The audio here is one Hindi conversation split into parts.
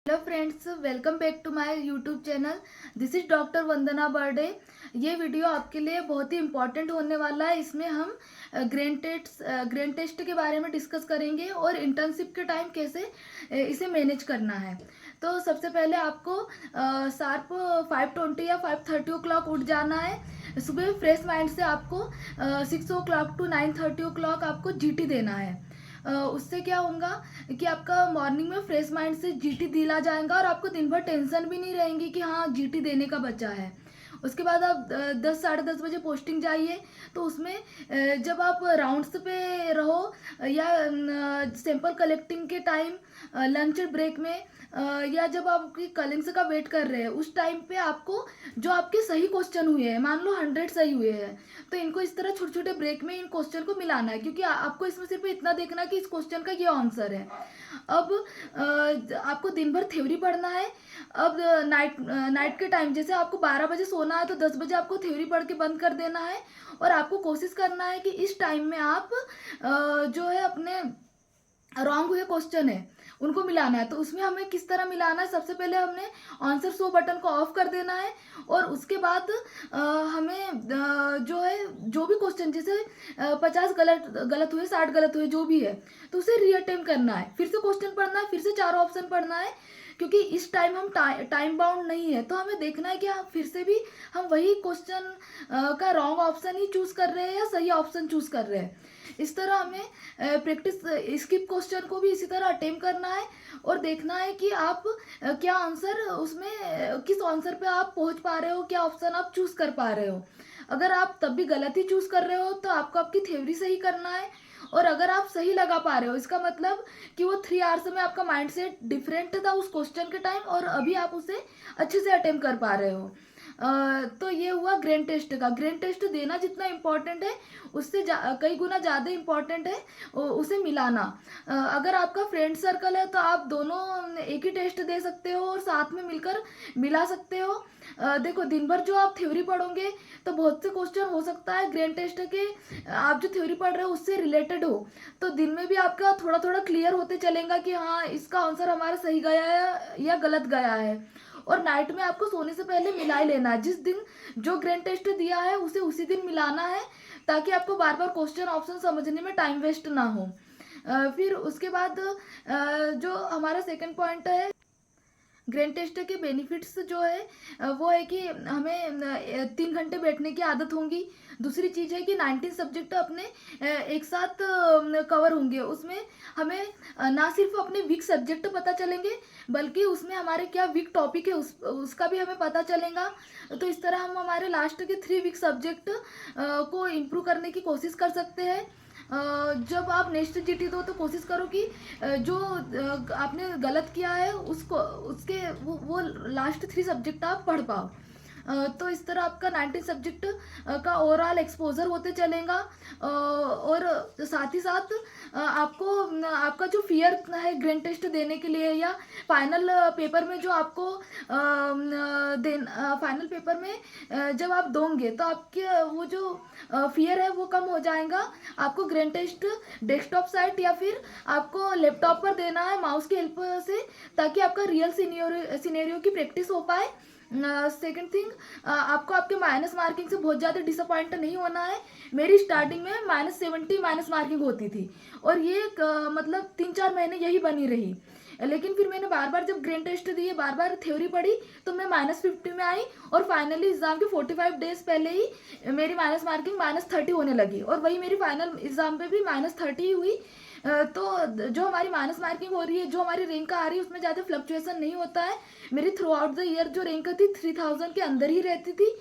Hello friends, welcome back to my YouTube channel. This is doctor Vandana Barde. ये वीडियो आपके लिए बहुत ही इम्पॉर्टेंट होने वाला है। इसमें हम ग्रेन टेस्ट के बारे में डिस्कस करेंगे और इंटर्नशिप के टाइम कैसे इसे मैनेज करना है। तो सबसे पहले आपको शार्प 5:20 या 5:30 ओ क्लॉक उठ जाना है। सुबह फ्रेश माइंड से आपको 6 o'clock to 9:30 o'clock आपको जीटी देना है। उससे क्या होगा कि आपका मॉर्निंग में फ्रेश माइंड से जीटी दिला जाएगा और आपको दिन भर टेंशन भी नहीं रहेगी कि हाँ जीटी देने का बचा है। उसके बाद आप 10 साढ़े 10 बजे पोस्टिंग जाइए। तो उसमें जब आप राउंड्स पे रहो या सैंपल कलेक्टिंग के टाइम, लंच ब्रेक में, या जब आपकी कलिंग्स का वेट कर रहे हैं उस टाइम पे आपको जो आपके सही क्वेश्चन हुए हैं, मान लो 100 सही हुए हैं, तो इनको इस तरह छोटे छोटे ब्रेक में इन क्वेश्चन को मिलाना है, क्योंकि आपको इसमें सिर्फ इतना देखना है कि इस क्वेश्चन का ये आंसर है। अब आपको दिन भर थ्योरी पढ़ना है। अब नाइट के टाइम जैसे आपको 12 बजे सोना है तो 10 बजे आपको थ्योरी पढ़ के बंद कर देना है। और आपको कोशिश करना है कि इस टाइम में आप जो है अपने रॉन्ग हुए क्वेश्चन है उनको मिलाना है। तो उसमें हमें किस तरह मिलाना है, सबसे पहले हमने आंसर शो बटन को ऑफ कर देना है। और उसके बाद हमें जो है जो भी क्वेश्चन जैसे 50 गलत गलत हुए, 60 गलत हुए, जो भी है तो उसे रीअटेम्प्ट करना है। फिर से क्वेश्चन पढ़ना है, फिर से 4 ऑप्शन पढ़ना है, क्योंकि इस टाइम हम टाइम बाउंड नहीं है। तो हमें देखना है कि हाँ फिर से भी हम वही क्वेश्चन का रॉन्ग ऑप्शन ही चूज कर रहे हैं या सही ऑप्शन चूज कर रहे हैं। इस तरह हमें प्रैक्टिस स्किप क्वेश्चन को भी इसी तरह अटेम्प्ट करना है और देखना है कि आप क्या आंसर उसमें किस आंसर पे आप पहुंच पा रहे हो, क्या ऑप्शन आप चूज कर पा रहे हो। अगर आप तब भी गलत ही चूज कर रहे हो तो आपको आपकी थ्योरी सही करना है। और अगर आप सही लगा पा रहे हो, इसका मतलब कि वो 3 आवर्स में आपका माइंड सेट डिफरेंट था उस क्वेश्चन के टाइम और अभी आप उसे अच्छे से अटेम्प्ट कर पा रहे हो। तो ये हुआ ग्रेन टेस्ट का। ग्रेन टेस्ट देना जितना इम्पोर्टेंट है उससे कई गुना ज़्यादा इम्पोर्टेंट है उसे मिलाना। अगर आपका फ्रेंड सर्कल है तो आप दोनों एक ही टेस्ट दे सकते हो और साथ में मिलकर मिला सकते हो। देखो, दिन भर जो आप थ्योरी पढ़ोगे तो बहुत से क्वेश्चन हो सकता है ग्रेन टेस्ट के आप जो थ्योरी पढ़ रहे हो उससे रिलेटेड हो, तो दिन में भी आपका थोड़ा थोड़ा क्लियर होते चलेगा कि हाँ इसका आंसर हमारा सही गया है या गलत गया है। और नाइट में आपको सोने से पहले मिला ही लेना है। जिस दिन जो ग्रेन टेस्ट दिया है उसे उसी दिन मिलाना है, ताकि आपको बार बार क्वेश्चन ऑप्शन समझने में टाइम वेस्ट ना हो। फिर उसके बाद जो हमारा सेकंड पॉइंट है ग्रेन टेस्ट के बेनिफिट्स जो है वो है कि हमें 3 घंटे बैठने की आदत होगी। दूसरी चीज़ है कि 19 सब्जेक्ट अपने एक साथ कवर होंगे। उसमें हमें ना सिर्फ अपने वीक सब्जेक्ट पता चलेंगे, बल्कि उसमें हमारे क्या वीक टॉपिक है उसका भी हमें पता चलेगा। तो इस तरह हम हमारे लास्ट के 3 वीक सब्जेक्ट को इम्प्रूव करने की कोशिश कर सकते हैं। जब आप नेक्स्ट जीटी दो तो कोशिश करो कि जो आपने गलत किया है उसको उसके वो लास्ट 3 सब्जेक्ट आप पढ़ पाओ। तो इस तरह आपका 19 सब्जेक्ट का ओवरऑल एक्सपोजर होते चलेगा। और साथ ही साथ आपको आपका जो फियर है ग्रेन टेस्ट देने के लिए या फाइनल पेपर में जो आपको फाइनल पेपर में जब आप दोगे तो आपके वो जो फियर है वो कम हो जाएगा। आपको ग्रेन टेस्ट डेस्कटॉप साइट या फिर आपको लैपटॉप पर देना है माउस की हेल्प से, ताकि आपका रियल सिनेरियो की प्रैक्टिस हो पाए। सेकंड थिंग, आपको आपके माइनस मार्किंग से बहुत ज़्यादा डिसअपॉइंट नहीं होना है। मेरी स्टार्टिंग में -70 माइनस मार्किंग होती थी और ये मतलब 3-4 महीने यही बनी रही। लेकिन फिर मैंने बार बार जब ग्रेन टेस्ट दिए, बार बार थ्योरी पढ़ी, तो मैं -50 में आई और फाइनली एग्जाम के 45 डेज पहले ही मेरी माइनस मार्किंग -30 होने लगी और वही मेरी फाइनल एग्जाम पे भी -30 ही हुई। तो जो हमारी माइनस मार्किंग हो रही है, जो हमारी रैंक आ रही है, उसमें ज़्यादा फ्लक्चुएशन नहीं होता है। मेरी थ्रू आउट द ईयर जो रैंक थी 3000 के अंदर ही रहती थी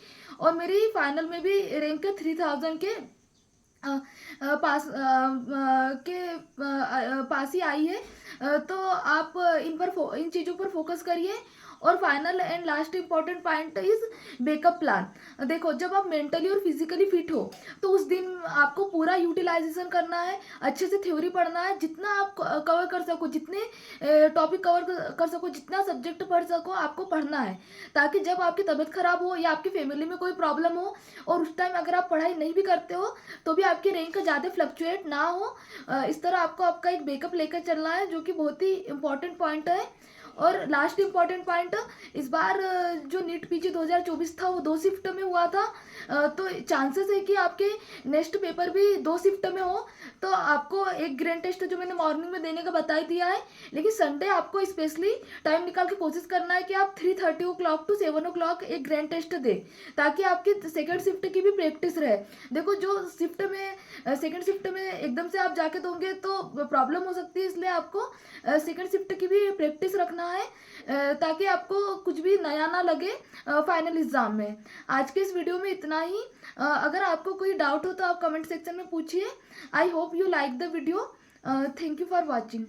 और मेरी फाइनल में भी रैंक 3000 के पास ही आई है। तो आप इन चीज़ों पर फोकस करिए। और final and last important point is backup plan. देखो, जब आप मेंटली और फिजिकली फिट हो तो उस दिन आपको पूरा यूटिलाइजेशन करना है, अच्छे से थ्योरी पढ़ना है, जितना आप कवर कर सको, जितने टॉपिक कवर कर सको, जितना सब्जेक्ट पढ़ सको आपको पढ़ना है, ताकि जब आपकी तबीयत खराब हो या आपकी फैमिली में कोई प्रॉब्लम हो और उस टाइम अगर आप पढ़ाई नहीं भी करते हो तो भी आपकी रैंक ज़्यादा फ्लक्चुएट ना हो। इस तरह आपको आपका एक बैकअप लेकर चलना है, जो कि बहुत ही इंपॉर्टेंट पॉइंट है। और लास्ट इम्पॉर्टेंट पॉइंट, इस बार जो नीट पीजी 2024 था वो 2 शिफ्ट में हुआ था, तो चांसेस है कि आपके नेक्स्ट पेपर भी 2 शिफ्ट में हो। तो आपको एक ग्रैंड टेस्ट जो मैंने मॉर्निंग में देने का बता ही दिया है, लेकिन संडे आपको स्पेशली टाइम निकाल के कोशिश करना है कि आप 3:30 ओ क्लॉक टू 7 ओ क्लॉक एक ग्रैंड टेस्ट दें, ताकि आपकी सेकेंड शिफ्ट की भी प्रैक्टिस रहे। देखो जो शिफ्ट में सेकेंड शिफ्ट में एकदम से आप जाके दोगे तो प्रॉब्लम हो सकती है, इसलिए आपको सेकेंड शिफ्ट की भी प्रैक्टिस रखना है, ताकि आपको कुछ भी नया ना लगे फाइनल एग्जाम में। आज के इस वीडियो में इतना ही। अगर आपको कोई डाउट हो तो आप कमेंट सेक्शन में पूछिए। I hope you like the video. Thank you for watching.